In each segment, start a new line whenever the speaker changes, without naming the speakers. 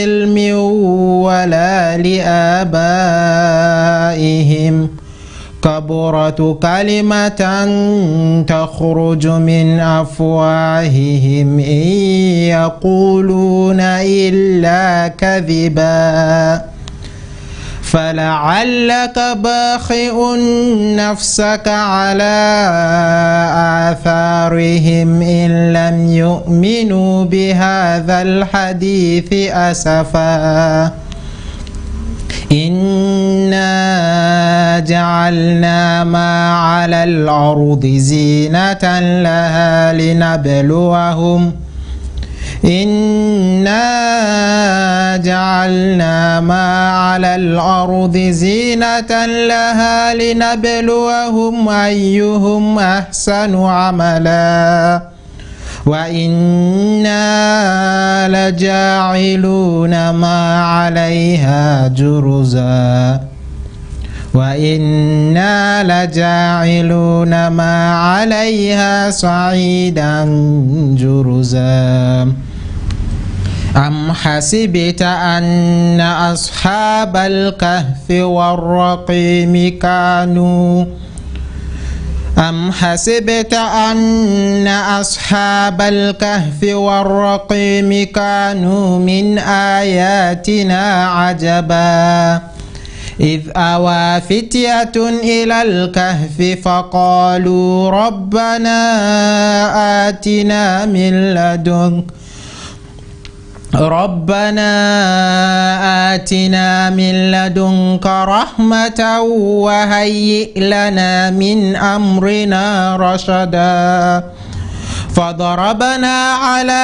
علم ولا لآبائهم كبرت كلمة تخرج من أفواههم إن يقولون إلا كذبا فلعلك باخع نفسك على آثارهم إن لم يؤمنوا بهذا الحديث أسفا إنا جعلنا ما على الأرض زينة لها لنبلوهم إنا جعلنا ما على الأرض زينة لها لنبلوهم أيهم أحسن عملا وإنا لجاعلون ما عليها جرزا وإنا لجاعلون ما عليها صعيدا جرزا أم حسبت أن أصحاب الكهف والرقيم كانوا أم حسبت أن أصحاب الكهف والرقيم كانوا من آياتنا عجبا إذ أوى فتية إلى الكهف فقالوا ربنا آتنا من لدنك رحمة وهيئ لنا من أمرنا رشدا فضربنا على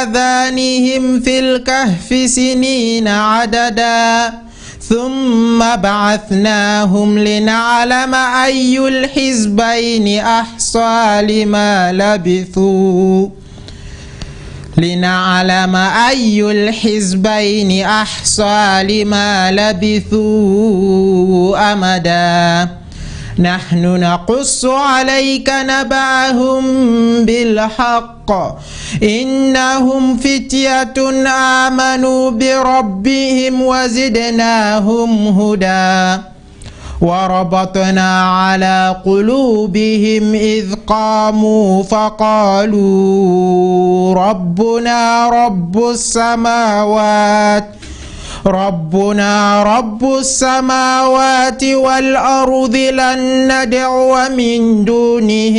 آذانهم في الكهف سنين عددا ثم بعثناهم لنعلم أي الحزبين أحصى لما لبثوا أمدا نحن نقص عليك نبأهم بالحق إنهم فتية آمنوا بربهم وزدناهم هدى وربطنا على قلوبهم إذ قاموا فقالوا ربنا رب السماوات والأرض لن ندعو من دونه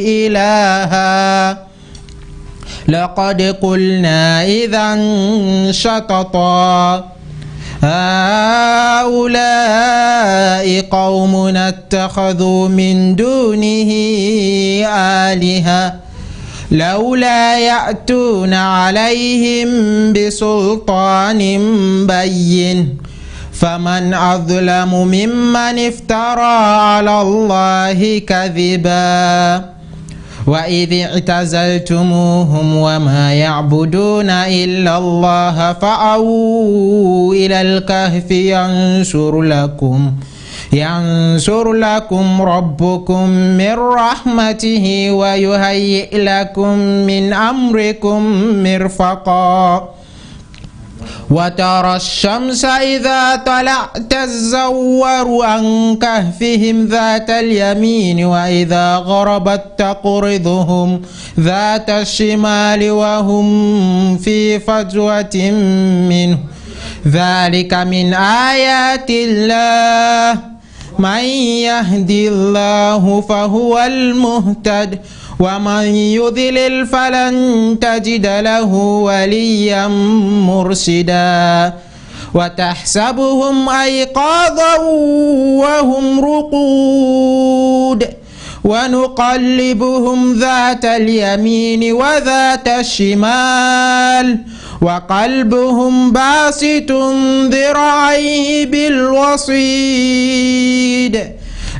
إلها لقد قلنا إذا شططا هؤلاء قومنا اتخذوا من دونه آلهة لولا يأتون عليهم بسلطان بين فمن أظلم ممن افترى على الله كذبا وإذ اعتزلتموهم وما يعبدون إلا الله فأووا إلى الكهف ينشر لكم ربكم من رحمته ويهيئ لكم من أمركم مرفقا وترى الشمس إذا طلعت تزور عن كهفهم ذات اليمين وإذا غربت تقرضهم ذات الشمال وهم في فجوة منه ذلك من آيات الله من يهدي الله فهو المهتد ومن يضلل فلن تجد له وليا مرشدا وتحسبهم أيقاظا وهم رقود ونقلبهم ذات اليمين وذات الشمال وقلبهم باسط ذراعيه بالوصيد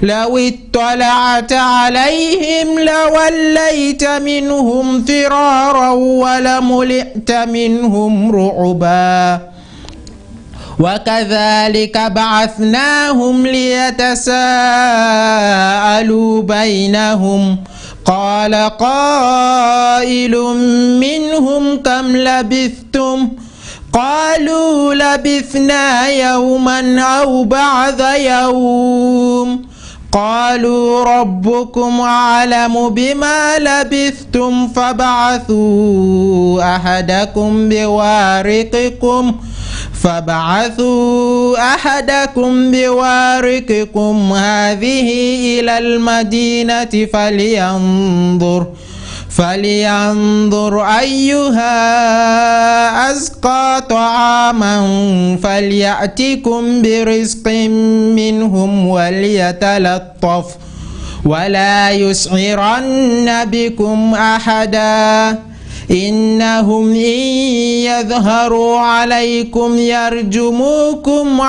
لو اطلعت عليهم لوليت منهم فرارا ولملئت منهم رعبا وكذلك بعثناهم ليتساءلوا بينهم قال قائل منهم كم لبثتم قالوا لبثنا يوما أو بعض يوم قالوا ربكم أعلم بما لبثتم فابعثوا أحدكم بوارقكم هذه إلى المدينة فلينظر أيها أزكى طعاما فليأتكم برزق منهم وليتلطف ولا يسعرن بكم أحدا إنهم إن يظهروا عليكم يرجموكم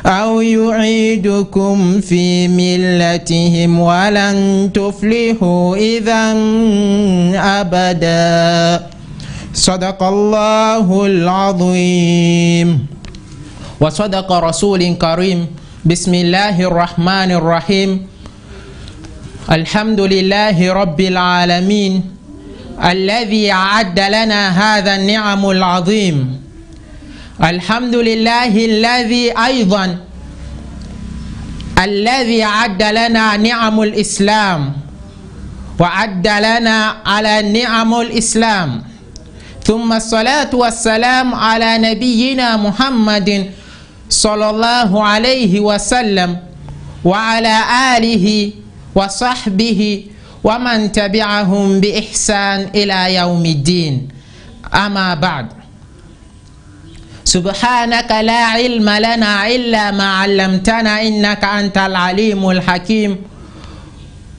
أو يعيدكم في ملتهم ولن تفلحوا إذا أبدا. صدق الله العظيم وصدق رسول كريم. بسم الله الرحمن الرحيم. الحمد لله رب العالمين الذي أعد لنا هذا النعم العظيم. الحمد لله الذي أعد لنا نعم الإسلام وأعد لنا على نعم الإسلام، ثم الصلاة والسلام على نبينا محمد صلى الله عليه وسلم وعلى آله وصحبه ومن تبعهم بإحسان إلى يوم الدين. أما بعد، سبحانك لا علم لنا إلا ما علمتنا إنك أنت العليم الحكيم،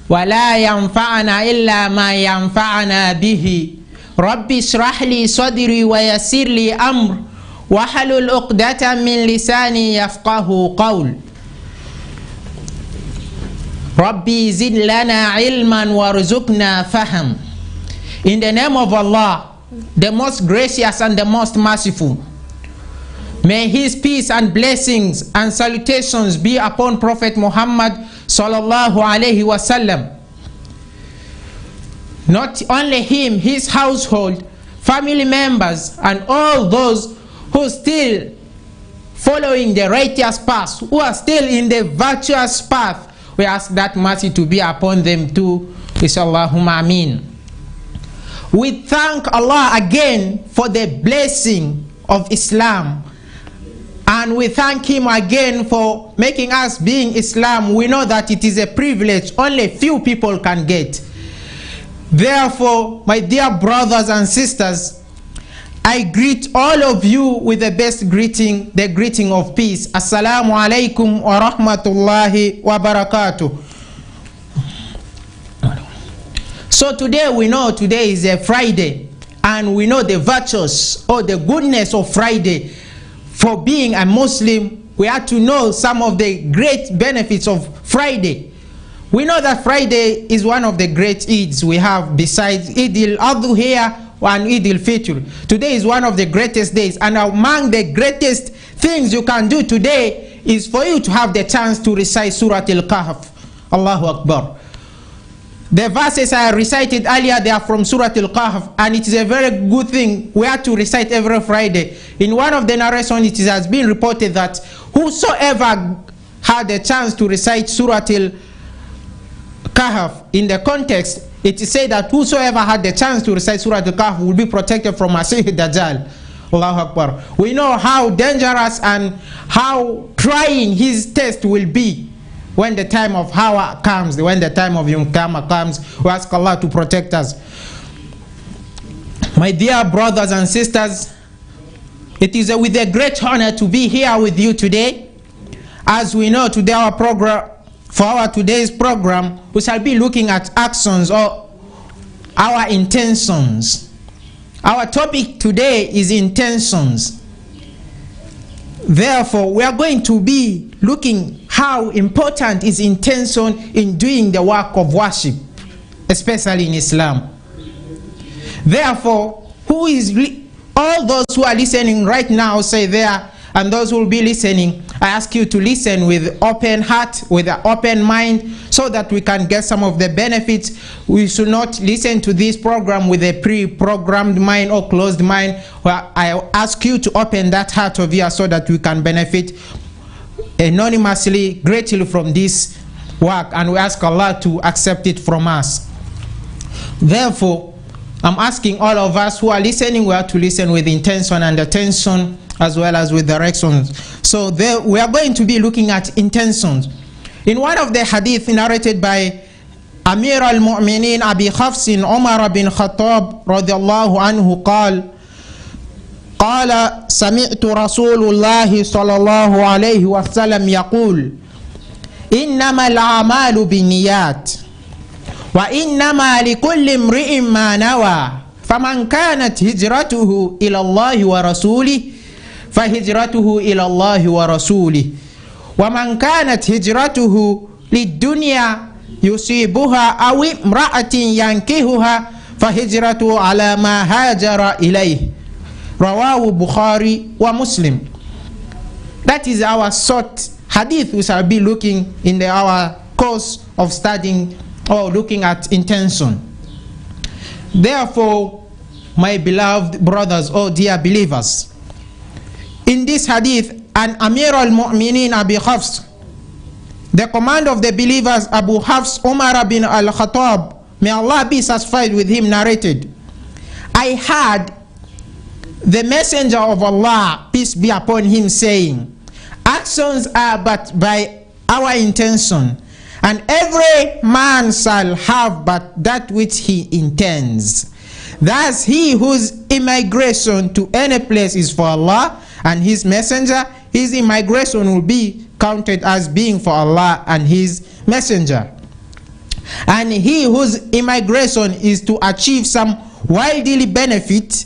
ولا ينفعنا إلا ما ينفعنا به. ربي اشرح لي صدري ويسر لي أمر واحلل عقدة من لساني يفقه قول. Rabbi zid lana ilman warzuqna faham. In the name of Allah, the most gracious and the most merciful, may his peace and blessings and salutations be upon Prophet Muhammad sallallahu alaihi wasallam. Not only him, his household, family members, and all those who still following the righteous path, who are still in the virtuous path. We ask that mercy to be upon them too. Allahumma ameen. We thank Allah again for the blessing of Islam, and we thank him again for making us being Islam. We know that it is a privilege only few people can get. Therefore, my dear brothers and sisters, I greet all of you with the best greeting, the greeting of peace. Assalamu alaikum wa rahmatullahi wa barakatuh. So today we know today is a Friday, and we know the virtues or the goodness of Friday. For being a Muslim, we have to know some of the great benefits of Friday. We know that Friday is one of the great Eids we have besides Eid al-Adha and Eid al-Fitr. Today is one of the greatest days, and among the greatest things you can do today is for you to have the chance to recite Surah Al-Kahf. Allahu Akbar. The verses I recited earlier, they are from Surah Al-Kahf, and it is a very good thing we have to recite every Friday. In one of the narrations, it has been reported that whosoever had the chance to recite Surah Al-Kahf, in the context, it is said that whosoever had the chance to recite Surah Al-Kahf will be protected from Masih Dajjal. Allahu Akbar. We know how dangerous and how trying his test will be when the time of Hawa comes, when the time of Yom Kippur comes. We ask Allah to protect us. My dear brothers and sisters, it is with a great honor to be here with you today. As we know, today for our today's program, we shall be looking at actions or our intentions. Our topic today is intentions. Therefore, we are going to be looking how important is intention in doing the work of worship, especially in Islam. Therefore, all those who are listening right now say there, and those who will be listening, I ask you to listen with open heart, with an open mind, so that we can get some of the benefits. We should not listen to this program with a pre-programmed mind or closed mind. Well, I ask you to open that heart of yours so that we can benefit anonymously, greatly from this work, and we ask Allah to accept it from us. Therefore, I'm asking all of us who are listening, we have to listen with intention and attention, as well as with directions. So there, we are going to be looking at intentions. In one of the hadith narrated by Amir al-Mu'minin Abi Hafsin Umar bin Khattab radiyallahu anhu قال سمعت رسول الله صلى الله عليه وسلم يقول إنما الأعمال بالنيات وإنما لكل امرئ ما نوى فمن كانت هجرته إلى الله ورسوله فهجرته إلى الله ورسوله ومن كانت هجرته للدنيا يصيبها أو امرأة ينكهها فهجرته على ما هاجر إليه رواه Bukhari wa Muslim. That is our short hadith we shall be looking in our course of studying or looking at intention. Therefore, my beloved brothers, or dear believers, in this hadith, an Amir al-Mu'minin Abi Hafs, the commander of the believers, Abu Hafs Umar bin al-Khattab, may Allah be satisfied with him, narrated, I heard the messenger of Allah, peace be upon him, saying, actions are but by our intention, and every man shall have but that which he intends. Thus he whose immigration to any place is for Allah and his messenger, his immigration will be counted as being for Allah and his messenger. And he whose immigration is to achieve some worldly benefit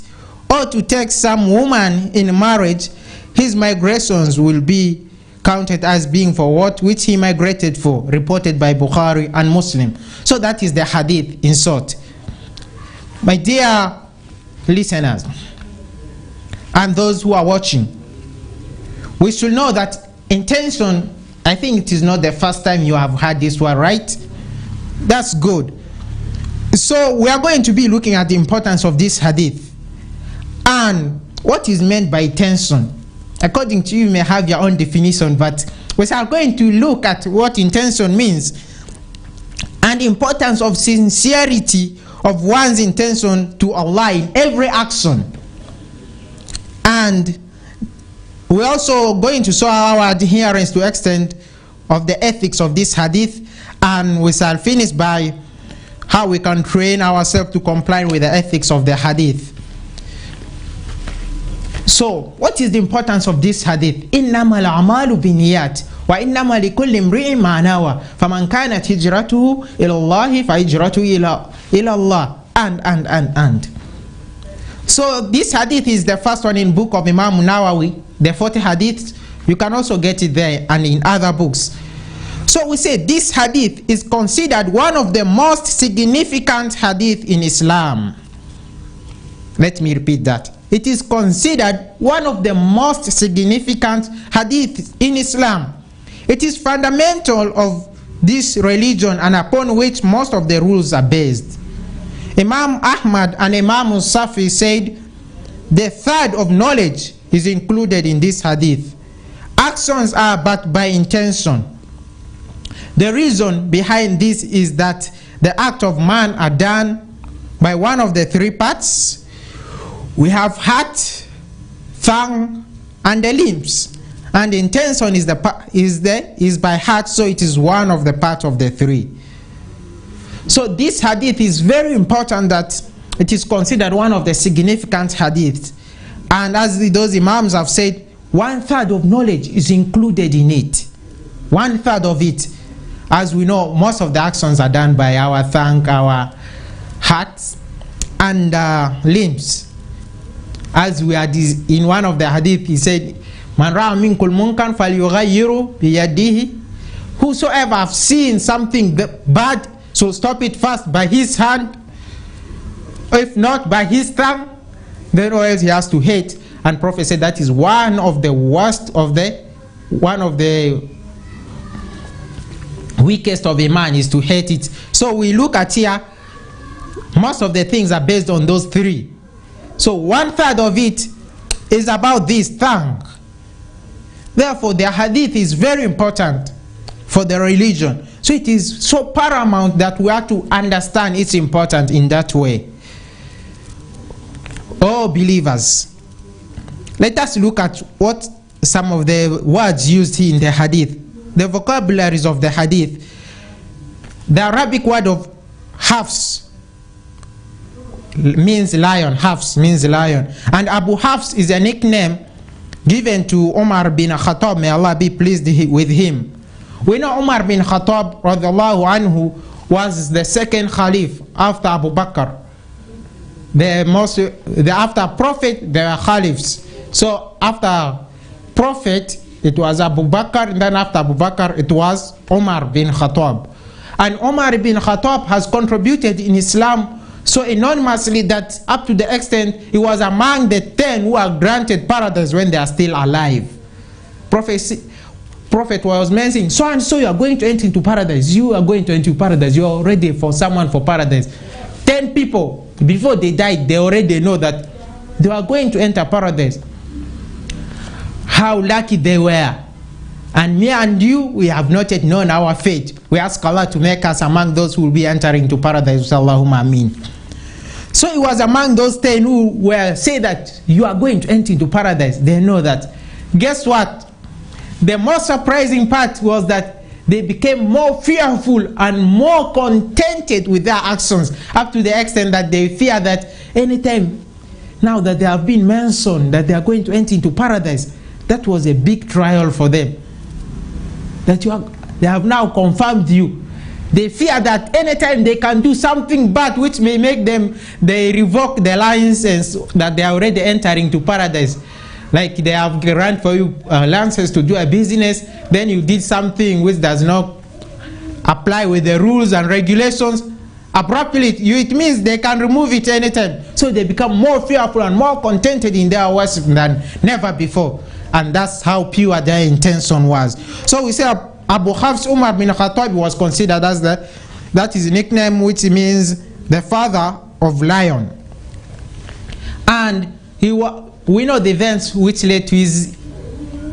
or to take some woman in marriage, his migrations will be counted as being for what which he migrated for, reported by Bukhari and Muslim. So that is the hadith in short. My dear listeners and those who are watching, we should know that intention, I think it is not the first time you have heard this one, right? That's good. So we are going to be looking at the importance of this hadith and what is meant by intention. According to you, you may have your own definition, but we are going to look at what intention means and the importance of sincerity of one's intention to Allah in every action. And we're also going to show our adherence to extent of the ethics of this hadith, and we shall finish by how we can train ourselves to comply with the ethics of the hadith. So, what is the importance of this hadith? إِنَّمَا الْأَعْمَالُ بِالنِّيَّاتِ وَإِنَّمَا لِكُلِّ امْرِئٍ مَا نَوَى فَمَنْ كَانَتْ هِجْرَتُهُ إِلَى اللَّهِ فَهِجْرَتُهُ إِلَى اللَّهِ and. So, this hadith is the first one in book of Imam Nawawi, the 40 hadiths. You can also get it there and in other books. So, we say this hadith is considered one of the most significant hadith in Islam. Let me repeat that. It is considered one of the most significant hadiths in Islam. It is fundamental of this religion and upon which most of the rules are based. Imam Ahmad and Imam Safi said, the third of knowledge is included in this hadith. Actions are but by intention. The reason behind this is that the acts of man are done by one of the three parts. We have heart, tongue, and the limbs, and the intention is by heart, so it is one of the parts of the three. So this hadith is very important, that it is considered one of the significant hadiths, and as those imams have said, 1/3 of knowledge is included in it. 1/3 of it. As we know, most of the actions are done by our tongue, our hearts, and limbs. As we are in one of the hadith, he said, Man ra'a minkul munkan falyughayyiru biyadihi. Whosoever have seen something bad, so stop it first by his hand, if not by his tongue, then or else he has to hate. And Prophet said that is one of the worst of the one of the weakest of a man is to hate it. So we look at here, most of the things are based on those three. So 1/3 of it is about this tongue. Therefore, the hadith is very important for the religion. So it is so paramount that we have to understand it's important in that way. Oh, believers, let us look at what some of the words used here in the hadith, the vocabularies of the hadith. The Arabic word of Hafs means lion. Hafs means lion. And Abu Hafs is a nickname given to Umar bin Khattab, may Allah be pleased with him. We know Umar bin Khattab radiallahu anhu was the second Khalif after Abu Bakr. After Prophet, there were Khalifs. So after Prophet, it was Abu Bakr, and then after Abu Bakr, it was Umar bin Khattab. And Umar bin Khattab has contributed in Islam so enormously that up to the extent he was among the 10 who are granted paradise when they are still alive. Prophet was mentioning, so and so you are going to enter into paradise. You are going to enter paradise. You are ready for someone for paradise. 10 people, before they died, they already know that they are going to enter paradise. How lucky they were. And me and you, we have not yet known our fate. We ask Allah to make us among those who will be entering to paradise. Allahumma ameen. So it was among those 10 who were say that you are going to enter into paradise. They know that. Guess what? The most surprising part was that they became more fearful and more contented with their actions, up to the extent that they fear that anytime now that they have been mentioned that they are going to enter into paradise, that was a big trial for them. That they have now confirmed you. They fear that anytime they can do something bad which may make them, they revoke the license that they are already entering to paradise. Like they have granted for you license to do a business, then you did something which does not apply with the rules and regulations. Abruptly, it means they can remove it anytime. So they become more fearful and more contented in their worship than never before. And that's how pure their intention was. So we say Abu Hafs Umar bin Khattab was considered as that is a nickname which means the father of lion. And we know the events which led to his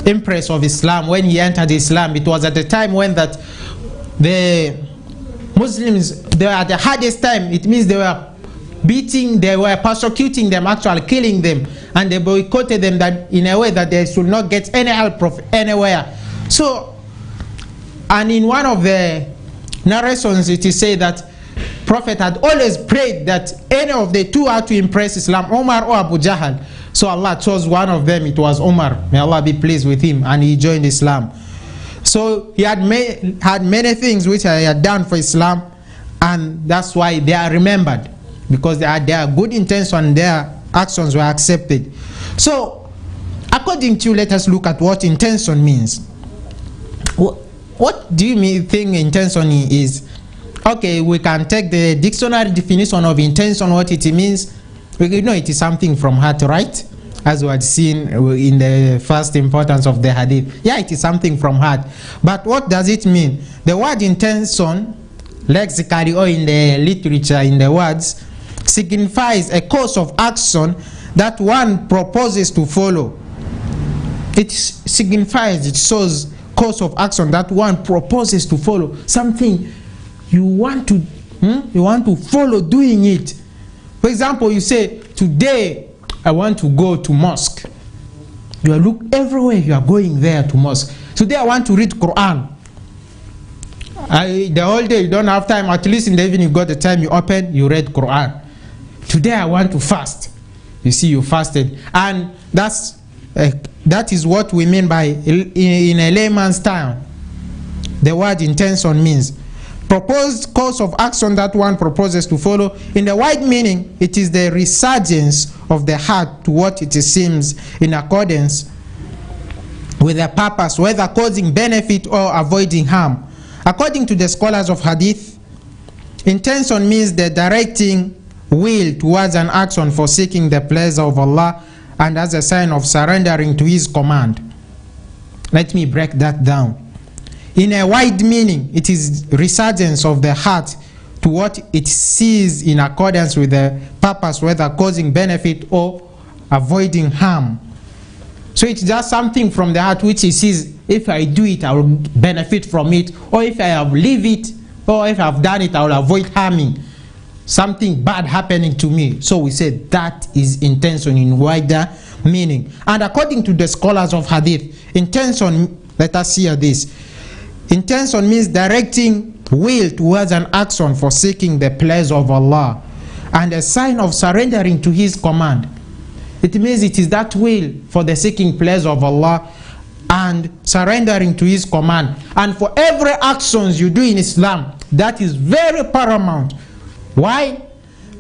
embrace of Islam. When he entered Islam, it was at the time when that the Muslims, they were at the hardest time. It means they were beating, they were persecuting them, actually killing them, and they boycotted them that in a way that they should not get any help from anywhere. So, and in one of the narrations it is said that Prophet had always prayed that any of the two had to impress Islam, Umar or Abu Jahl. So Allah chose one of them, it was Umar, may Allah be pleased with him, and he joined Islam. So he had many things which he had done for Islam, and that's why they are remembered, because they had their good intention, their actions were accepted. So according to you, let us look at what intention means. What do you think intention is? Okay, we can take the dictionary definition of intention, what it means. We know it is something from heart, right? As we had seen in the first importance of the hadith. Yeah, it is something from heart. But what does it mean? The word intention, lexically or in the literature, in the words, signifies a course of action that one proposes to follow. It signifies, it shows course of action that one proposes to follow. Something you want to follow doing it. For example, you say, today I want to go to mosque. You look everywhere, you are going there to mosque. Today I want to read Quran. The whole day you don't have time, at least in the evening you got the time, you open, you read Quran. Today I want to fast. You see, you fasted. And that is what we mean by, in a layman's term, the word intention means proposed course of action that one proposes to follow. In the wide meaning, it is the resurgence of the heart to what it seems in accordance with a purpose, whether causing benefit or avoiding harm. According to the scholars of hadith, intention means the directing will towards an action for seeking the pleasure of Allah and as a sign of surrendering to His command. Let me break that down. In a wide meaning, it is resurgence of the heart to what it sees in accordance with the purpose, whether causing benefit or avoiding harm. So it's just something from the heart which it sees, if I do it, I will benefit from it, or if I have leave it, or if I've done it, I will avoid harming, something bad happening to me. So we say that is intention in wider meaning. And according to the scholars of hadith, intention, let us hear this. Intention means directing will towards an action for seeking the pleasure of Allah, and a sign of surrendering to His command. It means it is that will for the seeking pleasure of Allah and surrendering to His command. And for every actions you do in Islam, that is very paramount. Why?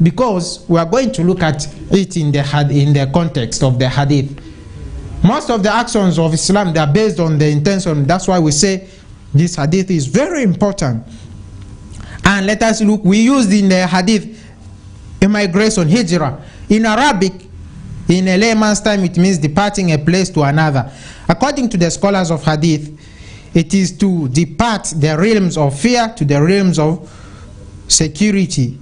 Because we are going to look at it in the context of the hadith. Most of the actions of Islam, they are based on the intention. That's why we say this hadith is very important. And let us look, we used in the hadith immigration, hijrah. In Arabic, in a layman's time, it means departing a place to another. According to the scholars of hadith, it is to depart the realms of fear to the realms of security,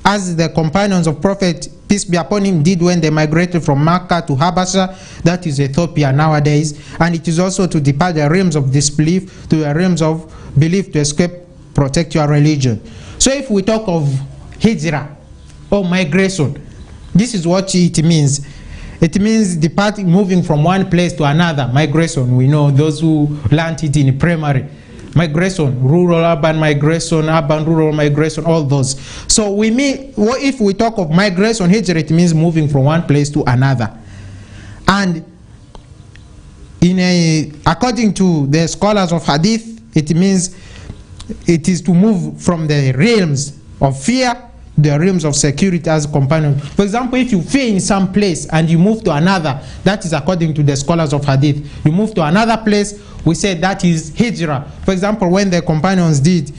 as the companions of Prophet, peace be upon him, did when they migrated from Makkah to Habasha, that is Ethiopia nowadays. And it is also to depart the realms of disbelief to the realms of belief to escape, protect your religion. So if we talk of hijrah or migration, this is what it means. It means departing, moving from one place to another. Migration, we know those who learned it in primary. Migration, rural, urban migration, urban, rural migration, all those. So we mean, if we talk of migration, hijrah, it means moving from one place to another. And according to the scholars of hadith, it means it is to move from the realms of fear, the realms of security as a companion. For example, if you fear in some place and you move to another, that is according to the scholars of hadith. You move to another place, we say that is hijrah. For example, when the companions did,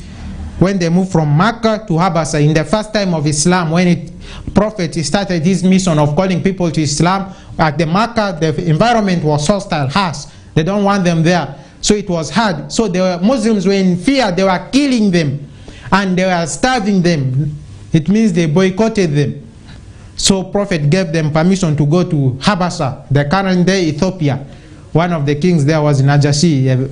when they moved from Makkah to Habasha in the first time of Islam, when Prophet started his mission of calling people to Islam, at the Makkah, the environment was hostile, harsh. They don't want them there. So it was hard. So the Muslims were in fear, they were killing them and they were starving them. It means they boycotted them. So Prophet gave them permission to go to Habasha, the current day Ethiopia. One of the kings there was Najashi,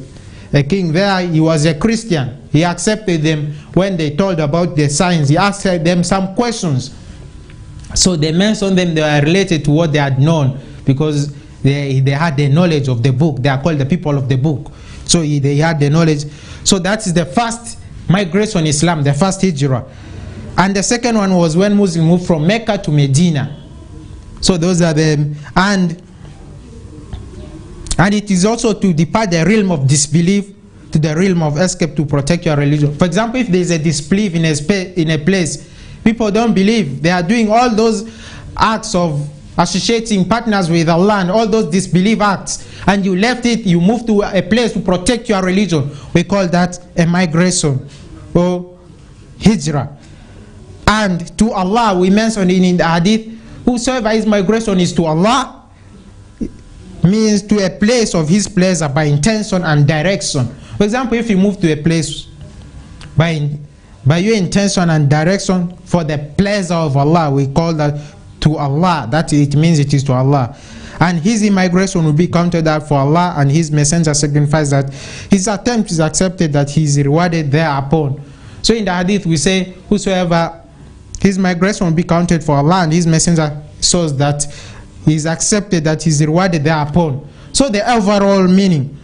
a king there. He was a Christian. He accepted them when they told about the signs. He asked them some questions. So they mentioned them, they were related to what they had known, because they had the knowledge of the book. They are called the people of the book. So they had the knowledge. So that is the first migration in Islam, the first hijrah. And the second one was when Muslims moved from Mecca to Medina. So those are them. And it is also to depart the realm of disbelief to the realm of escape to protect your religion. For example, if there is a disbelief in a place, people don't believe. They are doing all those acts of associating partners with Allah and all those disbelief acts, and you left it, you moved to a place to protect your religion. We call that a migration or hijrah. And to Allah, we mentioned in the hadith, whosoever his migration is to Allah, means to a place of his pleasure by intention and direction. For example, if you move to a place by your intention and direction for the pleasure of Allah, we call that to Allah. That it means it is to Allah. And his immigration will be counted out for Allah, and his messenger signifies that his attempt is accepted, that he is rewarded thereupon. So in the hadith we say, whosoever his migration will be counted for Allah, and his messenger shows that he is accepted, that he is rewarded thereupon. So the overall meaning,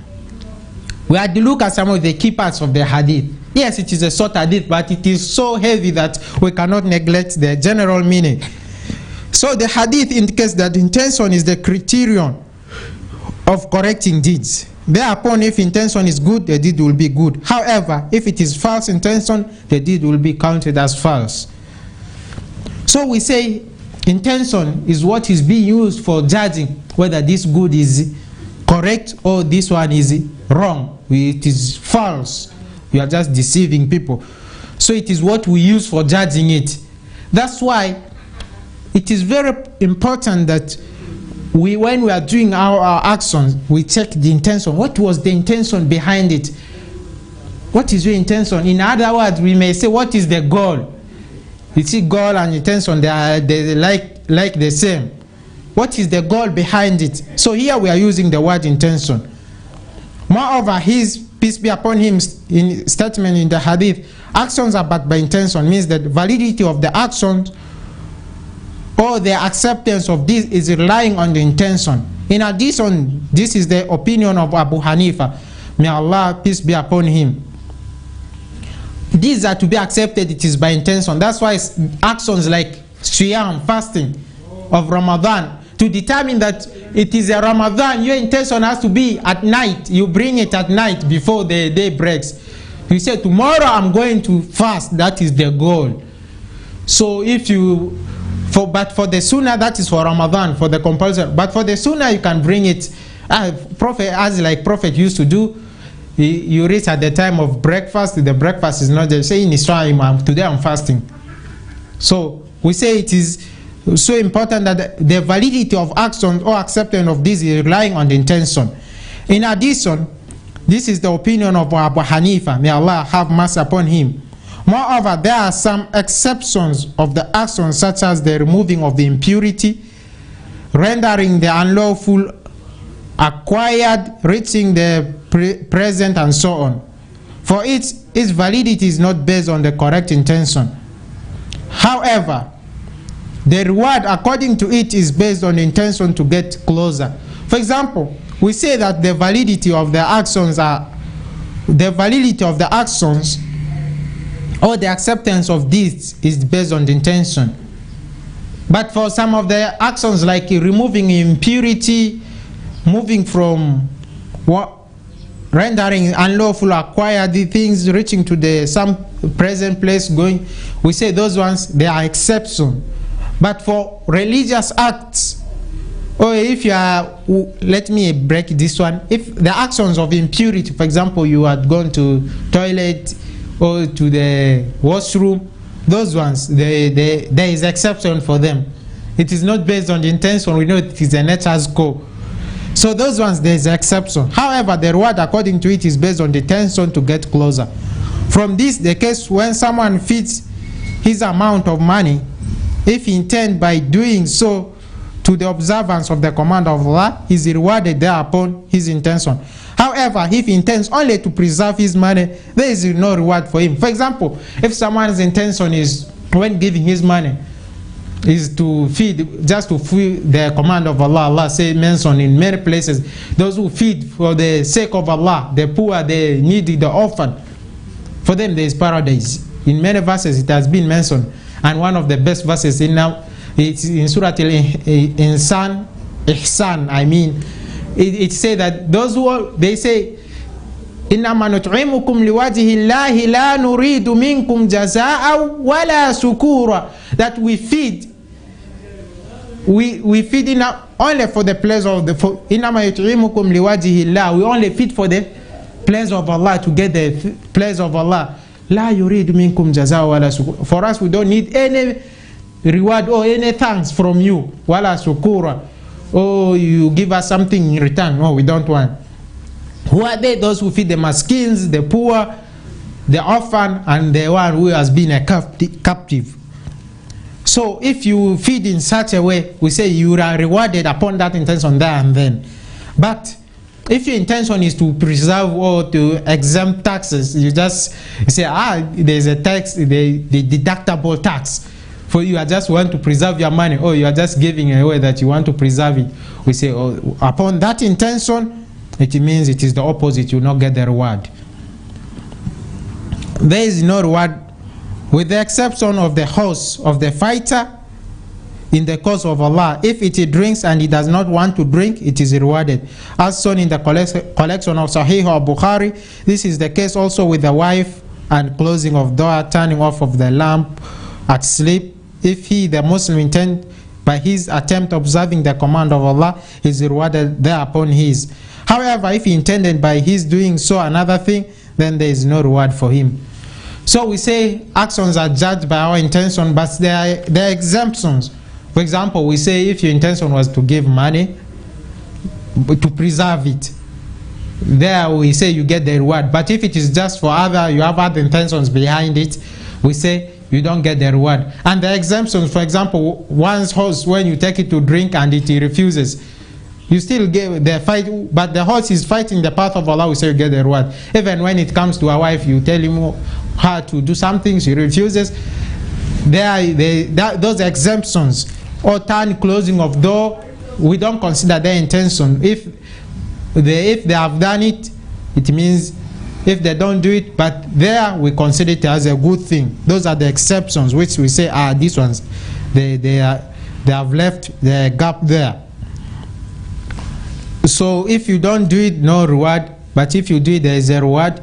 we had to look at some of the key parts of the hadith. Yes, it is a short hadith, but it is so heavy that we cannot neglect the general meaning. So the hadith indicates that intention is the criterion of correcting deeds. Thereupon, if intention is good, the deed will be good. However, if it is false intention, the deed will be counted as false. So we say intention is what is being used for judging whether this good is correct or this one is wrong. It is false. You are just deceiving people. So it is what we use for judging it. That's why it is very important that when we are doing our actions, we check the intention. What was the intention behind it? What is your intention? In other words, we may say, what is the goal? You see, goal and intention, they like the same. What is the goal behind it? So here we are using the word intention. Moreover, his peace be upon him in statement in the hadith, actions are backed by intention, means that the validity of the actions or the acceptance of this is relying on the intention. In addition, this is the opinion of Abu Hanifa. May Allah peace be upon him. These are to be accepted, it is by intention. That's why actions like Siyam, fasting of Ramadan, to determine that it is a Ramadan, your intention has to be at night. You bring it at night before the day breaks. You say, tomorrow I'm going to fast. That is the goal. So if you, but for the sunnah, that is for Ramadan, for the compulsory. But for the sunnah, you can bring it, Prophet, as like Prophet used to do. You reach at the time of breakfast. The breakfast is not just saying, today I'm fasting. So we say it is so important that the validity of action or acceptance of this is relying on the intention. In addition, this is the opinion of Abu Hanifa. May Allah have mercy upon him. Moreover, there are some exceptions of the action, such as the removing of the impurity, rendering the unlawful acquired, reaching the present, and so on. For its validity is not based on the correct intention. However, the reward according to it is based on the intention to get closer. For example, we say that the validity of the actions or the acceptance of this is based on the intention. But for some of the actions like removing impurity, moving from rendering unlawful acquired things, reaching to some present place, going, we say those ones, they are exception. But for religious acts, or if you are, let me break this one, if the actions of impurity, for example, you had gone to toilet or to the washroom, those ones, there is exception for them. It is not based on the intention. We know it is a nature's code. So those ones, there is exception. However, the reward according to it is based on the intention to get closer. From this, the case when someone feeds his amount of money, if he intends by doing so to the observance of the command of Allah, he is rewarded thereupon his intention. However, if he intends only to preserve his money, there is no reward for him. For example, if someone's intention is, when giving his money, is to feed, just to feed the command of Allah. Allah say, mentioned in many places, those who feed for the sake of Allah, the poor, the needy, the orphan, for them there is paradise. In many verses it has been mentioned, and one of the best verses it's in Surah Al-Insan, Ihsan, I mean, it say that those who, they say, إنما نطعمكم لوجه الله لا نريد منكم جزاء ولا شكورا, that we feed only for the pleasure of the, إنما يطعمكم لوجه الله, we only feed for the pleasure of Allah, to get the pleasure of Allah. لا يريد منكم جزاء ولا شكورا, for us we don't need any reward or any thanks from you, ولا شكورا, oh you give us something in return, no, we don't want. Who are they? Those who feed the maskins, the poor, the orphan, and the one who has been a captive. So if you feed in such a way, we say you are rewarded upon that intention there and then. But if your intention is to preserve or to exempt taxes, you just say, there's a tax, the deductible tax. For you, I just want to preserve your money, or you are just giving away that you want to preserve it. We say, upon that intention, it means it is the opposite, you will not get the reward. There is no reward, with the exception of the horse of the fighter in the cause of Allah. If it drinks and he does not want to drink, it is rewarded. As shown in the collection of Sahih al-Bukhari, this is the case also with the wife and closing of door, turning off of the lamp at sleep. If he, the Muslim, intend by his attempt observing the command of Allah, he is rewarded thereupon his. However, if he intended by his doing so another thing, then there is no reward for him. So we say actions are judged by our intention, but there are exemptions. For example, we say if your intention was to give money, to preserve it, there we say you get the reward. But if it is just for other, you have other intentions behind it, we say you don't get the reward. And the exemptions, for example, one's horse, when you take it to drink and it refuses, you still get the fight, but the horse is fighting the path of Allah, we say you get the reward. Even when it comes to a wife, you tell him her to do something, she refuses. Those exemptions, or closing of door, we don't consider their intention. If they have done it, it means if they don't do it, but there we consider it as a good thing. Those are the exceptions which we say are these ones. They have left the gap there. So if you don't do it, no reward, but if you do it, there is a reward,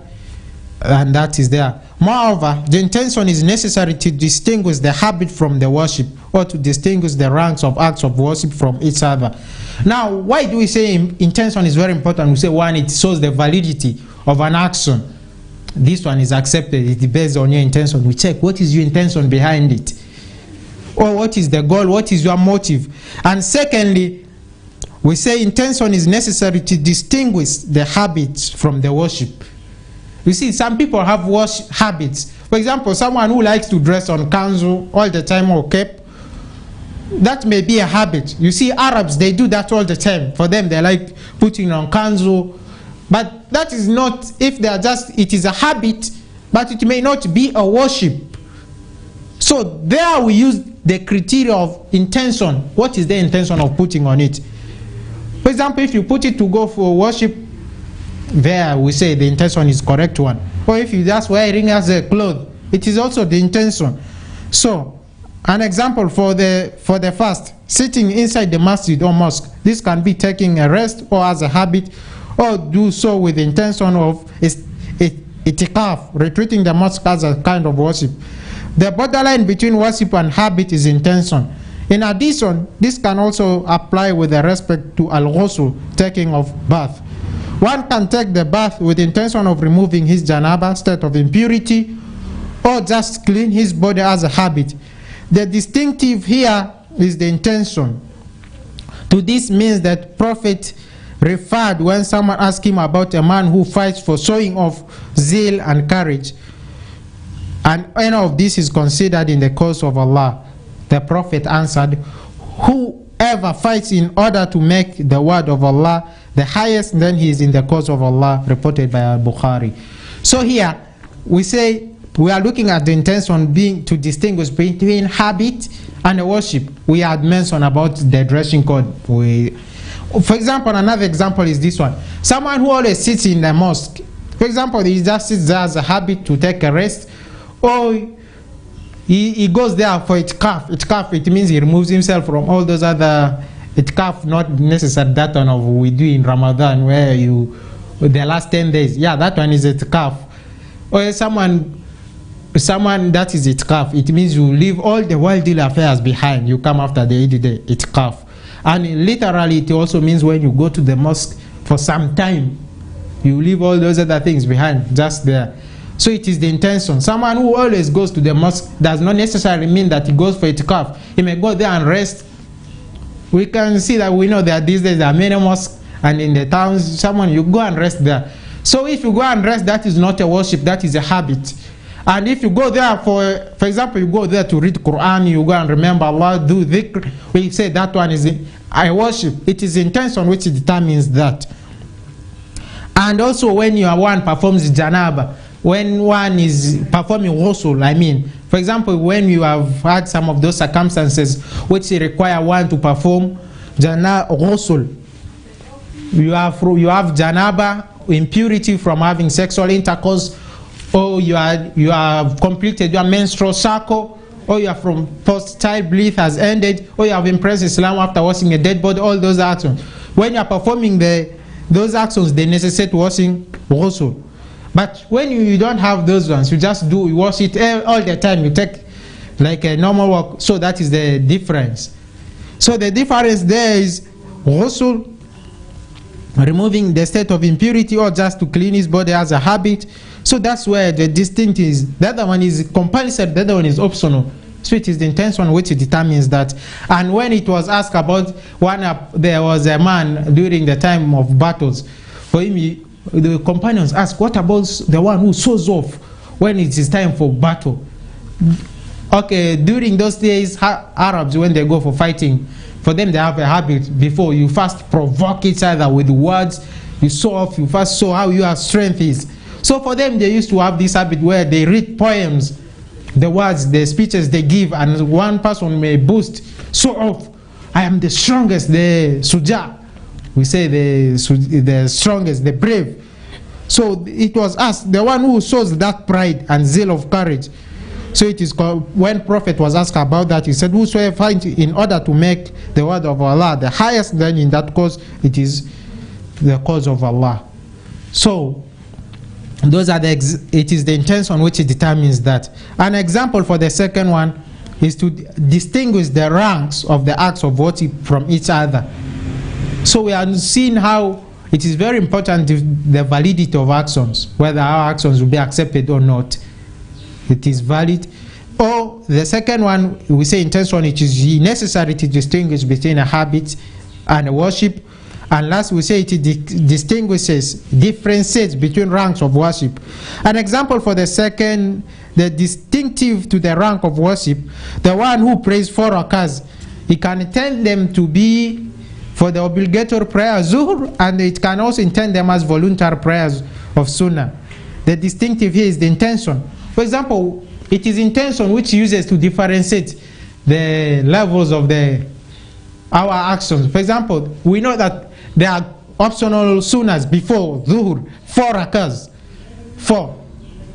and that is there. Moreover, the intention is necessary to distinguish the habit from the worship, or to distinguish the ranks of acts of worship from each other. Now, why do we say intention is very important? We say, one, it shows the validity of an action. This one is accepted, it is based on your intention. We check what is your intention behind it, or what is the goal, what is your motive. And secondly, we say intention is necessary to distinguish the habits from the worship. You see, some people have worship habits. For example, someone who likes to dress on kanzu all the time or cape, that may be a habit. You see, Arabs, they do that all the time. For them, they like putting on kanzu. But that is not, if they are just, it is a habit, but it may not be a worship. So there we use the criteria of intention. What is the intention of putting on it? For example, if you put it to go for worship, there we say the intention is correct one. Or if you just wearing as a cloth, it is also the intention. So an example for the fast, sitting inside the masjid or mosque, this can be taking a rest or as a habit, or do so with the intention of itikaf, retreating the mosque as a kind of worship. The borderline between worship and habit is intention. In addition, this can also apply with respect to al-ghusl, taking of bath. One can take the bath with the intention of removing his janaba, state of impurity, or just clean his body as a habit. The distinctive here is the intention. To this means that Prophet referred when someone asked him about a man who fights for showing of zeal and courage, and any of this is considered in the cause of Allah. The Prophet answered, whoever fights in order to make the word of Allah the highest, then he is in the cause of Allah, reported by Al-Bukhari. So here we say we are looking at the intention being to distinguish between habit and worship. We had mentioned about the dressing code. For example, another example is this one. Someone who always sits in the mosque, for example, he just sits there as a habit to take a rest, or he goes there for itikaf. Itikaf, it means he removes himself from all those other itikaf, not necessarily that one of we do in Ramadan where you, the last 10 days. Yeah, that one is itikaf. Or someone that is itikaf, it means you leave all the worldly affairs behind. You come after the day, itikaf. And literally it also means when you go to the mosque for some time, you leave all those other things behind, just there. So it is the intention. Someone who always goes to the mosque does not necessarily mean that he goes for itikaf. He may go there and rest. We can see that we know that these days there are many mosques, and in the towns, someone, you go and rest there. So if you go and rest, that is not a worship, that is a habit. And if you go there for example, you go there to read Quran, you go and remember Allah, do dhikr, we say that one is a worship. It is intention which determines that. And also when one performs janaba, when one is performing ghusl, I mean, for example, when you have had some of those circumstances which require one to perform ghusl, you have janaba, impurity from having sexual intercourse, or you have completed your menstrual cycle, or you are from post-childbirth has ended, or you have impressed Islam after washing a dead body, all those actions. When you are performing those actions, they necessitate washing ghusl. But when you don't have those ones, you just you wash it all the time, you take like a normal walk. So that is the difference. So the difference there is ghusl, removing the state of impurity, or just to clean his body as a habit. So that's where the distinct is. The other one is compulsory, the other one is optional. So it is the intention which determines that. And when it was asked about there was a man during the time of battles, for him, the companions asked, what about the one who shows off when it is time for battle? Okay, during those days, Arabs, when they go for fighting, for them they have a habit, before you first provoke each other with words, you show off, you first show how your strength is. So for them, they used to have this habit where they read poems, the words, the speeches they give, and one person may boast, show off, I am the strongest, the suja. We say the strongest, the brave. So it was us, the one who shows that pride and zeal of courage. So it is called, when Prophet was asked about that, he said, whosoever finds in order to make the word of Allah the highest, then in that cause, it is the cause of Allah. So those are it is the intention which determines that. An example for the second one is to distinguish the ranks of the acts of worship from each other. So we are seeing how it is very important, the validity of actions, whether our actions will be accepted or not. It is valid. Or the second one, we say intention, it is necessary to distinguish between a habit and a worship. And last, we say it differentiates between ranks of worship. An example for the second, the distinctive to the rank of worship, the one who prays 4 rakahs, he can intend them to be for the obligatory prayer zuhr, and it can also intend them as voluntary prayers of sunnah. The distinctive here is the intention. For example, it is intention which uses to differentiate the levels of our actions. For example, we know that there are optional sunnahs before zuhr, 4 rakahs, 4.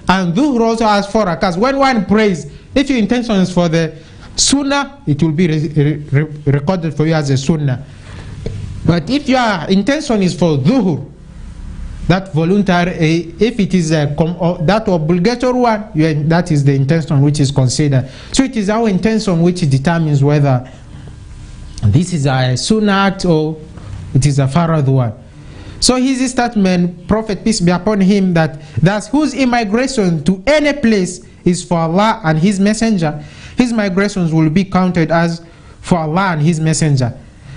And zuhr also has 4 rakahs. When one prays, if your intention is for the sunnah, it will be recorded for you as a sunnah. But if your intention is for zuhr, that voluntary, if it is that obligatory one, that is the intention which is considered. So it is our intention which determines whether this is a sunnah act or it is a farad one. So his statement, Prophet peace be upon him, that whose immigration to any place is for Allah and his messenger, his migrations will be counted as for Allah and his messenger.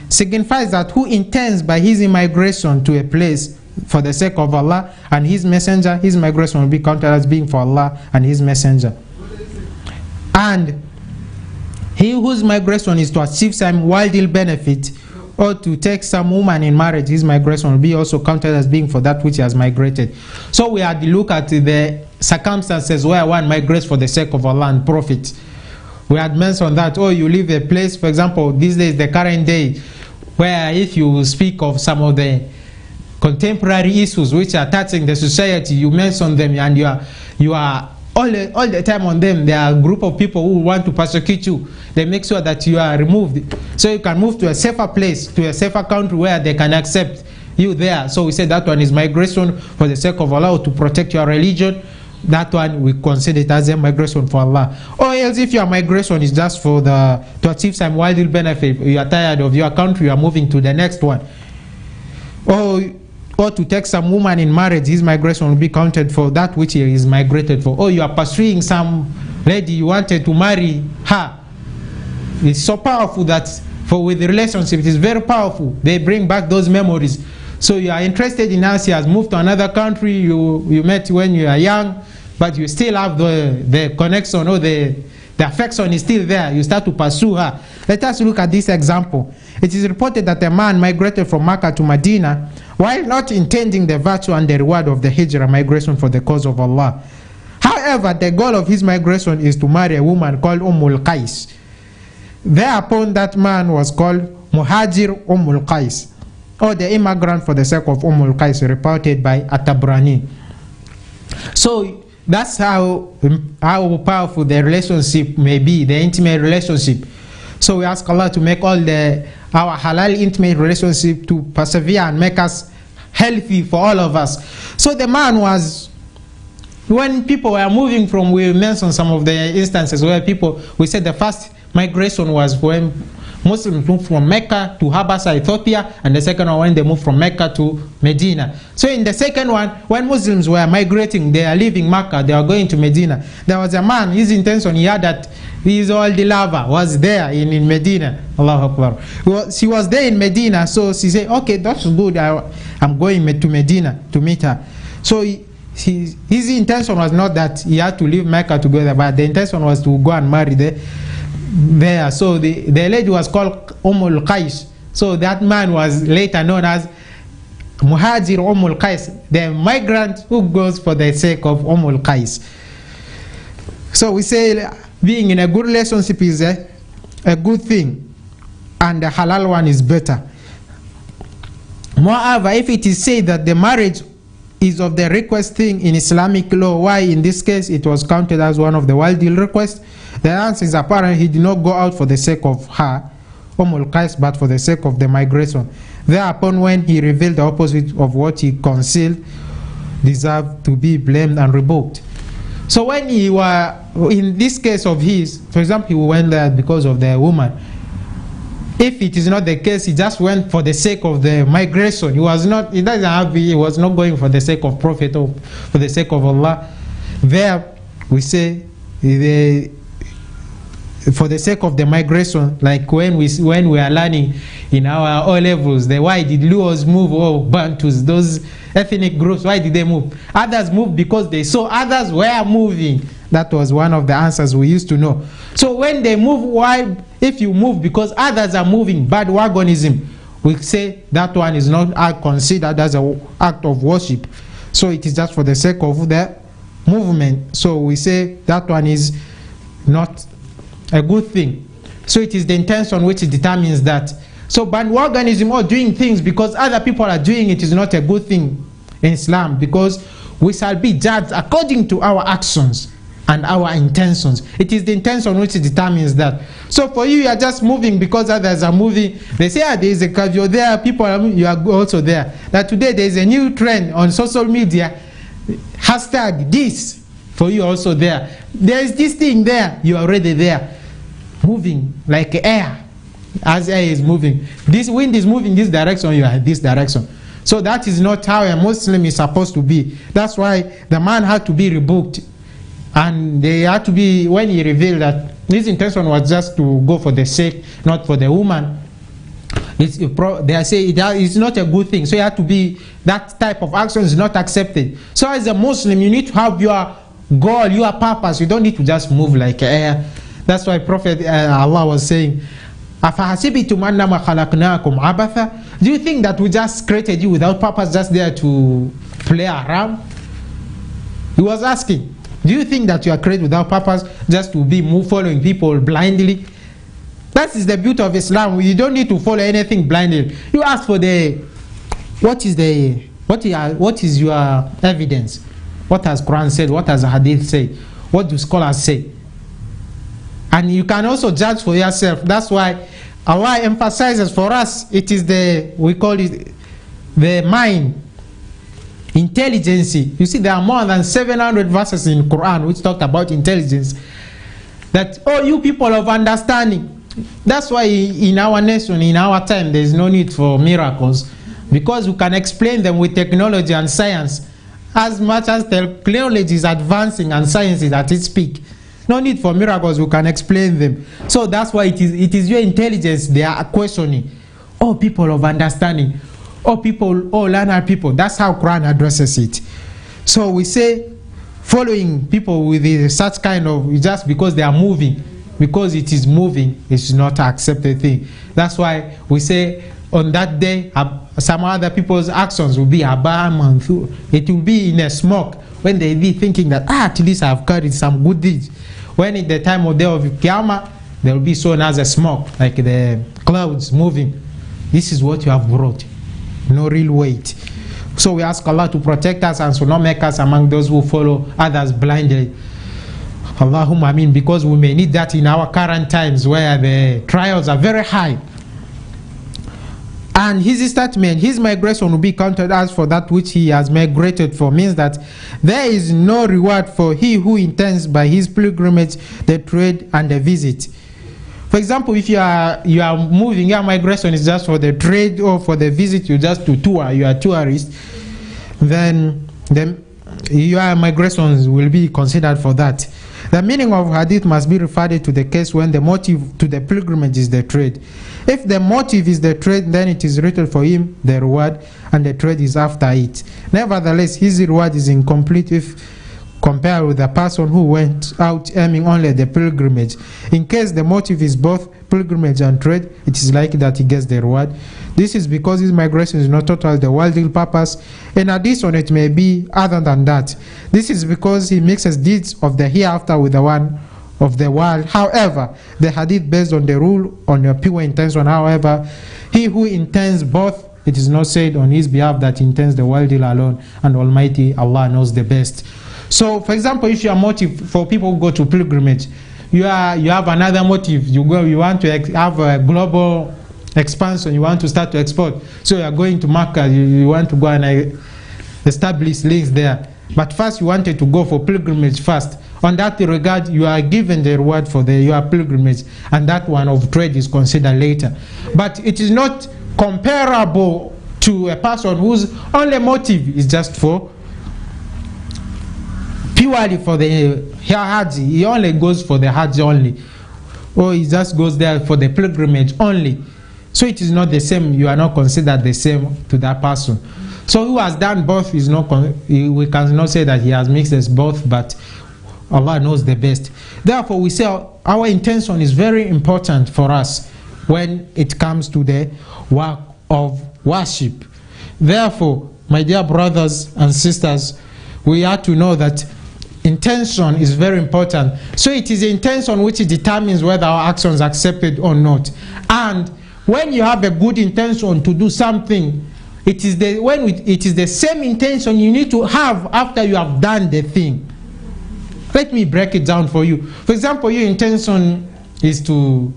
Signifies that who intends by his immigration to a place for the sake of Allah and his messenger, his migration will be counted as being for Allah and his messenger. And he whose migration is to achieve some worldly benefit or to take some woman in marriage, his migration will be also counted as being for that which he has migrated. So we had to look at the circumstances where one migrates for the sake of Allah and Prophet. We had mentioned that, you leave a place, for example, these days, the current day, where if you speak of some of the contemporary issues which are touching the society, you mention them and you are all the time on them. There are a group of people who want to persecute you. They make sure that you are removed, so you can move to a safer place, to a safer country where they can accept you there. So we say that one is migration for the sake of Allah, to protect your religion. That one we consider it as a migration for Allah. Or else if your migration is just for to achieve some worldly benefit, you are tired of your country, you are moving to the next one. Or to take some woman in marriage, his migration will be counted for that which he is migrated for. Or you are pursuing some lady, you wanted to marry her. It's so powerful that with the relationship, it is very powerful. They bring back those memories. So you are interested in her, she has moved to another country, you met when you are young, but you still have the connection, or the affection is still there. You start to pursue her. Let us look at this example. It is reported that a man migrated from Mecca to Medina while not intending the virtue and the reward of the hijrah migration for the cause of Allah. However, the goal of his migration is to marry a woman called Qais. Thereupon that man was called Muhajir Qais, or the immigrant for the sake of Qais, reported by At-Tabrani. So that's how powerful the relationship may be, the intimate relationship. So we ask Allah to make all our halal intimate relationship to persevere and make us healthy for all of us. So the man was, when people were moving from, we mentioned some of the instances where we said the first migration was when Muslims moved from Mecca to Habasha, Ethiopia, and the second one when they moved from Mecca to Medina. So in the second one, when Muslims were migrating, they are leaving Mecca, they are going to Medina. There was a man, his intention, he had that his old lover was there in Medina. Allahu Akbar. She was there in Medina, so she said, okay, that's good, I'm going to Medina to meet her. So his intention was not that he had to leave Mecca together, but the intention was to go and marry there. So the lady was called Ummul Qais. So that man was later known as Muhajir Ummul Qais, the migrant who goes for the sake of Ummul Qais. So we say being in a good relationship is a good thing, and the halal one is better. Moreover, if it is said that the marriage is of the request thing in Islamic law, why in this case it was counted as one of the worldly requests? The answer is apparent. He did not go out for the sake of her, Ummul Qais, but for the sake of the migration. Thereupon, when he revealed the opposite of what he concealed, deserved to be blamed and rebuked. So when he were, in this case of his, for example, he went there because of the woman. If it is not the case, he just went for the sake of the migration. He was not going for the sake of Prophet or for the sake of Allah. There we say for the sake of the migration, like when we are learning in our O levels, why did Luos move, or Bantus, those ethnic groups, why did they move? Others moved because they saw others were moving. That was one of the answers we used to know. So when they move, why? If you move because others are moving, bad wagonism, we say that one is not considered as an act of worship. So it is just for the sake of the movement. So we say that one is not a good thing. So it is the intention which determines that. So bandwagonism, or doing things because other people are doing it, is not a good thing in Islam, because we shall be judged according to our actions and our intentions. It is the intention which determines that. So for you, you are just moving because others are moving. They say, there is a curve, you're there, people are moving, you are also there. That today there is a new trend on social media, hashtag this, for you also there. There is this thing there, you are already there. Moving like air, as air is moving. This wind is moving this direction, you are in this direction. So that is not how a Muslim is supposed to be. That's why the man had to be rebuked. And they had to be, when he revealed that his intention was just to go for the sake, not for the woman, they say it's not a good thing. So you have to be, that type of action is not accepted. So as a Muslim, you need to have your goal, your purpose. You don't need to just move like air. That's why Prophet Allah was saying, أَفَحَسِبِتُمْ أَنَّمَا خَلَقْنَاكُمْ عَبَثًا. Do you think that we just created you without purpose, just there to play around? He was asking, do you think that you are created without purpose, just to be following people blindly? That is the beauty of Islam. You don't need to follow anything blindly. You ask for what is your evidence? What has Quran said? What has Hadith said? What do scholars say? And you can also judge for yourself. That's why Allah emphasizes for us, it is we call it the mind, intelligence. You see, there are more than 700 verses in Quran which talk about intelligence. That, oh, you people of understanding. That's why in our nation, in our time, there is no need for miracles, because we can explain them with technology and science. As much as technology is advancing and science is at its peak, no need for miracles, we can explain them. So that's why it is your intelligence they are questioning. Oh, people of understanding. Oh, learned people. That's how Quran addresses it. So we say following people with such kind of, just because they are moving, because it is moving, it's not an accepted thing. That's why we say on that day, some other people's actions will be abandoned. It will be in a smoke when they be thinking that, at least I've carried some good deeds. When in the time of day of Qiyamah, there will be shown as a smoke, like the clouds moving. This is what you have brought. No real weight. So we ask Allah to protect us and to not make us among those who follow others blindly. Allahumma ameen, because we may need that in our current times where the trials are very high. And his statement, his migration will be counted as for that which he has migrated for, means that there is no reward for he who intends by his pilgrimage the trade and the visit. For example, if you are moving, your migration is just for the trade or for the visit, you just to tour, you are a tourist, then your migrations will be considered for that. The meaning of hadith must be referred to the case when the motive to the pilgrimage is the trade. If the motive is the trade, then it is written for him the reward, and the trade is after it. Nevertheless, his reward is incomplete if compared with the person who went out aiming only at the pilgrimage. In case the motive is both pilgrimage and trade, it is likely that he gets the reward. This is because his migration is not totally the worldly purpose. In addition, it may be other than that. This is because he mixes deeds of the hereafter with the one of the world. However, the hadith based on the rule on your pure intention. However, he who intends both, it is not said on his behalf that he intends the worldly alone, and Almighty Allah knows the best. So, for example, if your motive for people who go to pilgrimage, you have another motive. You want to have a global expansion. You want to start to export. So you are going to Makkah. You want to go and establish links there. But first, you wanted to go for pilgrimage first. On that regard, you are given the reward for your pilgrimage, and that one of trade is considered later. But it is not comparable to a person whose only motive is just for purely for the Hajj. He only goes for the Hajj only, or he just goes there for the pilgrimage only. So it is not the same. You are not considered the same to that person. So who has done both is not. We cannot say that he has mixed both, but Allah knows the best. Therefore, we say our intention is very important for us when it comes to the work of worship. Therefore, my dear brothers and sisters, we have to know that intention is very important. So it is intention which determines whether our actions are accepted or not. And when you have a good intention to do something, it is the same intention you need to have after you have done the thing. Let me break it down for you. For example, your intention is to,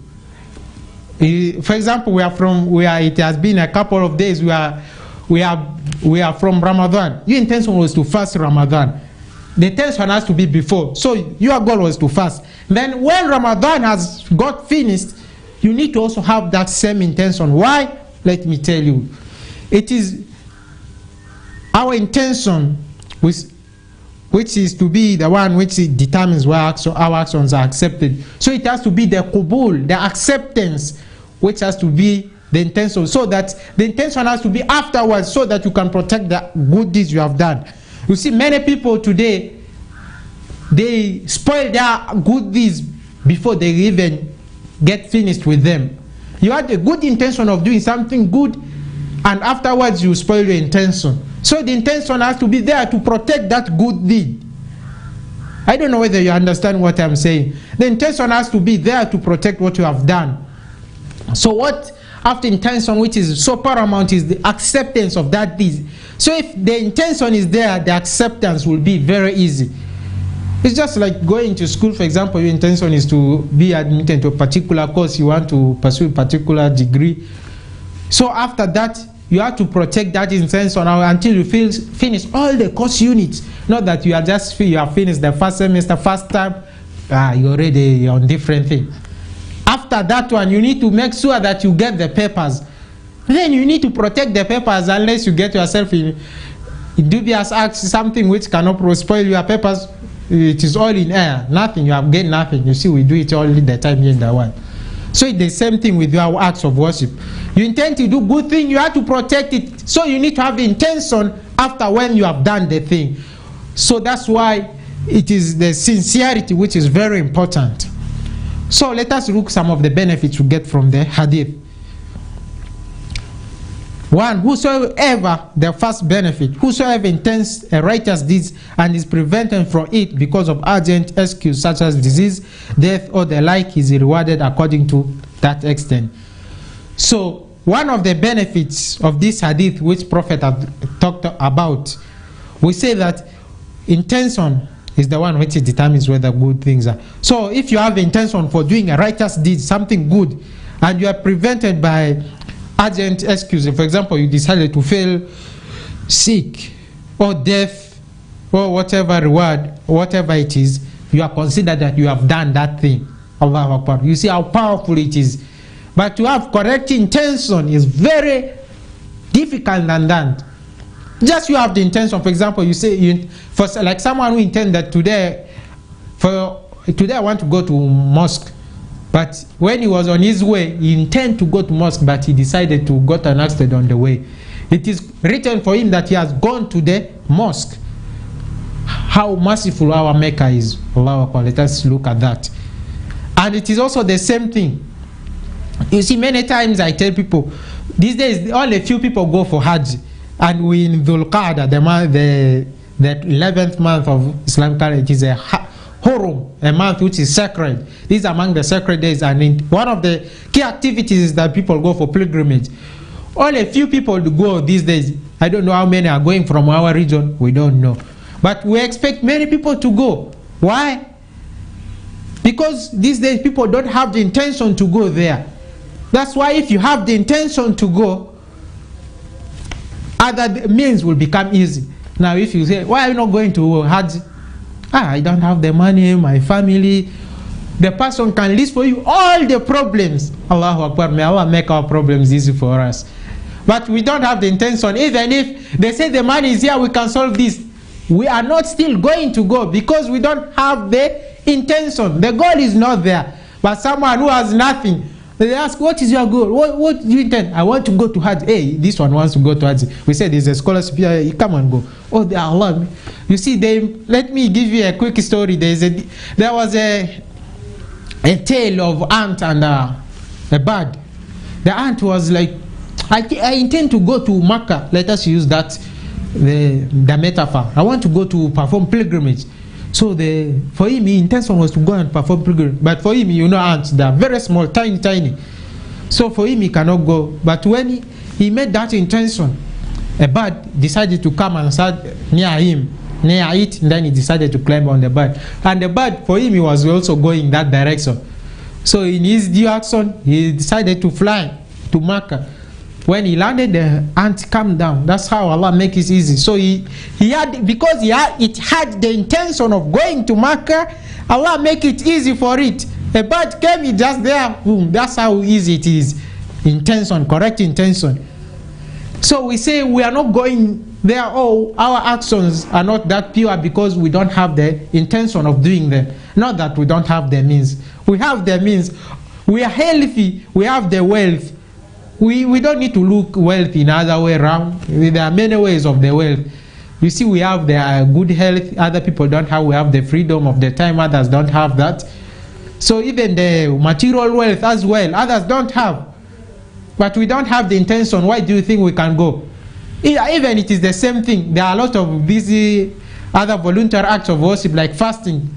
for example, it has been a couple of days, we are from Ramadan. Your intention was to fast Ramadan. The intention has to be before. So your goal was to fast. Then when Ramadan has got finished, you need to also have that same intention. Why? Let me tell you. It is our intention which is to be the one which determines where our actions are accepted. So it has to be the qubul, the acceptance, which has to be the intention. So that the intention has to be afterwards, so that you can protect the good deeds you have done. You see, many people today, they spoil their good deeds before they even get finished with them. You had a good intention of doing something good, and afterwards you spoil your intention. So the intention has to be there to protect that good deed. I don't know whether you understand what I'm saying. The intention has to be there to protect what you have done. So what after intention, which is so paramount, is the acceptance of that deed. So if the intention is there, the acceptance will be very easy. It's just like going to school. For example, your intention is to be admitted to a particular course, you want to pursue a particular degree. So after that, you have to protect that intention until you finish all the course units. Not that you have finished the first semester, first time, you're already on different thing. After that one, you need to make sure that you get the papers. Then you need to protect the papers unless you get yourself in dubious acts, something which cannot spoil your papers. It is all in air, nothing, you have gained nothing. You see, we do it all the time here in the world. So it's the same thing with your acts of worship. You intend to do good thing, you have to protect it. So you need to have the intention after when you have done the thing. So that's why it is the sincerity which is very important. So let us look some of the benefits we get from the hadith. One, whosoever, the first benefit, whosoever intends a righteous deed and is prevented from it because of urgent excuse such as disease, death, or the like, is rewarded according to that extent. So one of the benefits of this hadith which Prophet had talked about, we say that intention is the one which determines whether good things are. So if you have intention for doing a righteous deed, something good, and you are prevented by urgent excuse, for example, you decided to fail sick or death or whatever reward, whatever it is, you are considered that you have done that thing. Allahu Akbar. You see how powerful it is. But to have correct intention is very difficult than that. Just you have the intention. For example, you say, for like someone who intend that today I want to go to mosque. But when he was on his way, he intended to go to mosque, but he decided to got an accident on the way. It is written for him that he has gone to the mosque. How merciful our Maker is. Allahu Akbar. Let us look at that. And it is also the same thing. You see, many times I tell people, these days only a few people go for Hajj. And we in Dhul Qa'dah, the 11th month of Islamic calendar, it is a Hurum, a month which is sacred. These are among the sacred days, and one of the key activities is that people go for pilgrimage. Only a few people go these days. I don't know how many are going from our region. We don't know. But we expect many people to go. Why? Because these days people don't have the intention to go there. That's why if you have the intention to go, other means will become easy. Now if you say, why are you not going to Hajj? I don't have the money, my family. The person can list for you all the problems. Allahu Akbar, may Allah make our problems easy for us. But we don't have the intention. Even if they say the money is here, we can solve this. We are not still going to go because we don't have the intention. The goal is not there. But someone who has nothing, they ask, what is your goal? What do you intend? I want to go to Hajj. Hey, this one wants to go to Hajj. We said there's a scholarship here. Come and go. Oh, they are Allah. You see, let me give you a quick story. There was a tale of ant and a bird. The ant was like, I intend to go to Makkah. Let us use that, the metaphor. I want to go to perform pilgrimage. So for him, his intention was to go and perform pilgrimage. But for him, you know, ants, they are very small, tiny. So for him, he cannot go. But when he made that intention, a bird decided to come and sat near it, and then he decided to climb on the bird. And the bird, for him, he was also going that direction. So in his due action, he decided to fly to Makkah. When he landed, the ant came down. That's how Allah make it easy. So it had the intention of going to Makkah, Allah make it easy for it. A bird came, it just there, boom. That's how easy it is. Intention, correct intention. So we say we are not going there. Oh, our actions are not that pure because we don't have the intention of doing them. Not that we don't have the means. We have the means. We are healthy. We have the wealth. We don't need to look wealth in other way around. There are many ways of the wealth. You see, we have the good health. Other people don't have. We have the freedom of the time. Others don't have that. So even the material wealth as well, others don't have. But we don't have the intention. Why do you think we can go? Even it is the same thing. There are a lot of busy other voluntary acts of worship like fasting.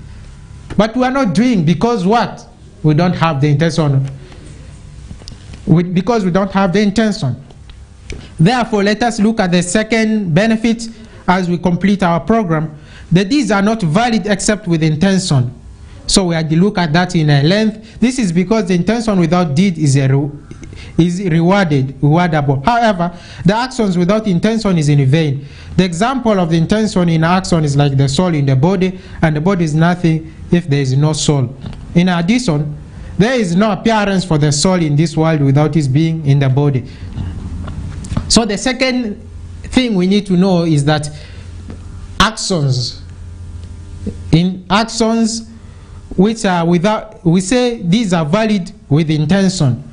But we are not doing because what? We don't have the intention. Because we don't have the intention. Therefore, let us look at the second benefit as we complete our program. The deeds are not valid except with intention. So we have to look at that in a length. This is because the intention without deed is rewardable. However, the actions without intention is in vain. The example of the intention in action is like the soul in the body, and the body is nothing if there is no soul. In addition, there is no appearance for the soul in this world without its being in the body. So the second thing we need to know is that actions which are without, we say these are valid with intention,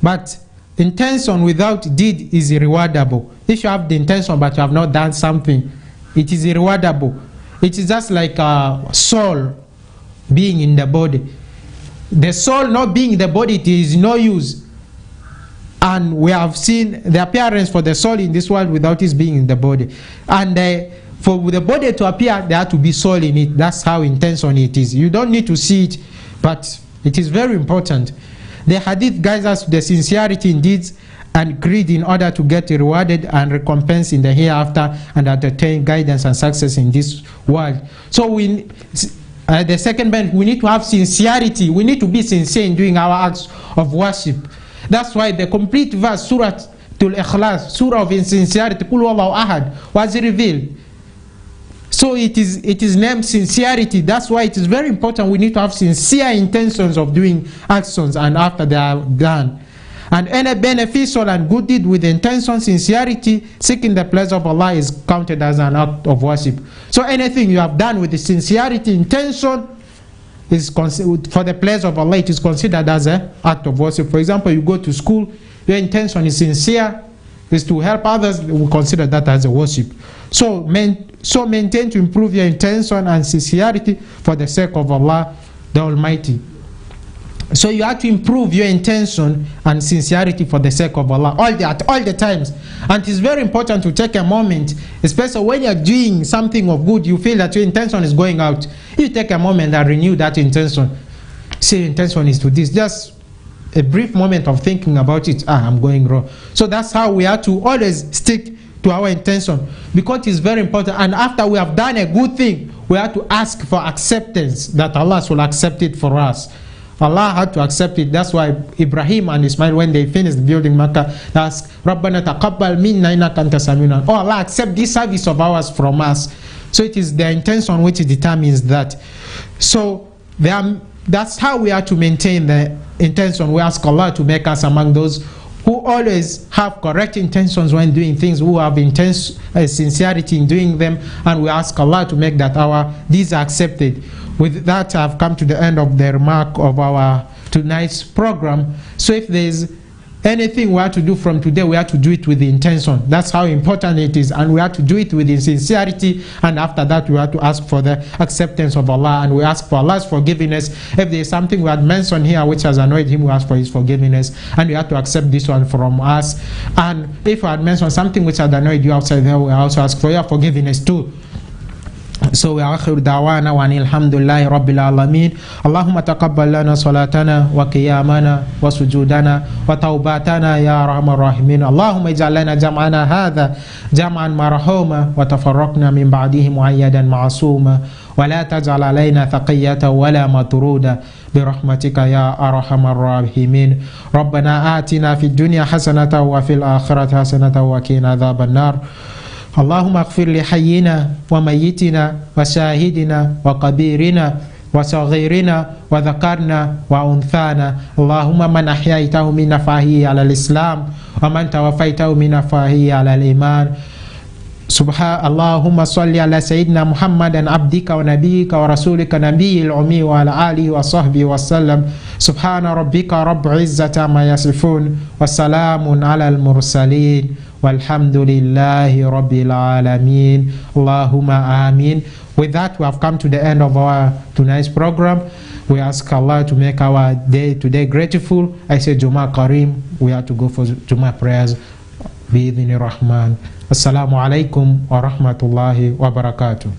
but intention without deed is rewardable. If you have the intention but you have not done something, it is rewardable. It is just like a soul being in the body. The soul not being in the body, it is no use. And we have seen the appearance for the soul in this world without its being in the body. And for the body to appear, there has to be soul in it. That's how intention it is. You don't need to see it, but it is very important. The hadith guides us to the sincerity in deeds and greed in order to get rewarded and recompense in the hereafter and attain guidance and success in this world. So the second benefit, we need to have sincerity. We need to be sincere in doing our acts of worship. That's why the complete verse, Surah Al-Ikhlas, Surah of Insincerity, Qul Huwallahu Ahad, was revealed. So it is named sincerity. That's why it is very important. We need to have sincere intentions of doing actions and after they are done. And any beneficial and good deed with intention, sincerity, seeking the pleasure of Allah is counted as an act of worship. So anything you have done with the sincerity, intention, is for the pleasure of Allah, it is considered as an act of worship. For example, you go to school, your intention is sincere, is to help others, we consider that as a worship. So maintain to improve your intention and sincerity for the sake of Allah the Almighty. So you have to improve your intention and sincerity for the sake of Allah at all the times. And it is very important to take a moment, especially when you are doing something of good, you feel that your intention is going out. You take a moment and renew that intention. Say intention is to this. Just a brief moment of thinking about it. I'm going wrong. So that's how we have to always stick to our intention, because it's very important. And after we have done a good thing, we have to ask for acceptance, that Allah will accept it for us. Allah had to accept it. That's why Ibrahim and Ismail, when they finished building Makkah, they asked, Rabbana taqabbal minna innaka anta samiun. Oh Allah, accept this service of ours from us. So it is their intention which determines that. So that's how we have to maintain the intention. We ask Allah to make us among those who always have correct intentions when doing things, who have sincerity in doing them, and we ask Allah to make that these are accepted. With that, I've come to the end of the remark of our tonight's program. So if there's anything we have to do from today, we have to do it with the intention. That's how important it is, and we have to do it with sincerity. And after that, we have to ask for the acceptance of Allah, and we ask for Allah's forgiveness. If there is something we had mentioned here which has annoyed Him, we ask for His forgiveness, and we have to accept this one from us. And if we had mentioned something which had annoyed you outside there, we also ask for your forgiveness too. So we akhiru da'wana wa alhamdulillahi rabbil alamin. Allahumma taqabbal lana salatana wa qiyamana wa sujudana wa tawbatana ya arhamar rahimin. Allahumma ij'al lana jam'ana hadha jam'an marhuma wa tafarraqna min ba'dihi mu'ayyadan ma'suma wa la taj'al alayna thaqiyatan wa la matruda birahmatika ya arhamar rahimin. Rabbana atina fid dunya hasanatan wa fil akhirati hasanatan wa qina adhaban nar. اللهم اغفر لحينا وميتنا وشاهدنا وكبيرنا وصغيرنا وذكرنا وأنثانا. اللهم من أحييته منا فهي على الإسلام ومن توفيته منا فهي على الإيمان. اللهم صل على سيدنا محمد عبدك ونبيك ورسولك نبي الأمي وعلى آله وصحبه وسلم. سبحان ربك رب العزة ما يصفون وسلام على المرسلين والحمد لله رب العالمين. Allahumma amin. With that, we have come to the end of our tonight's program. We ask Allah to make our day today grateful. I say Jummah Kareem. We have to go for Jummah prayers. Bi-idhni Rahman. Assalamu alaikum wa rahmatullahi wa barakatuh.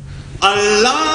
Allah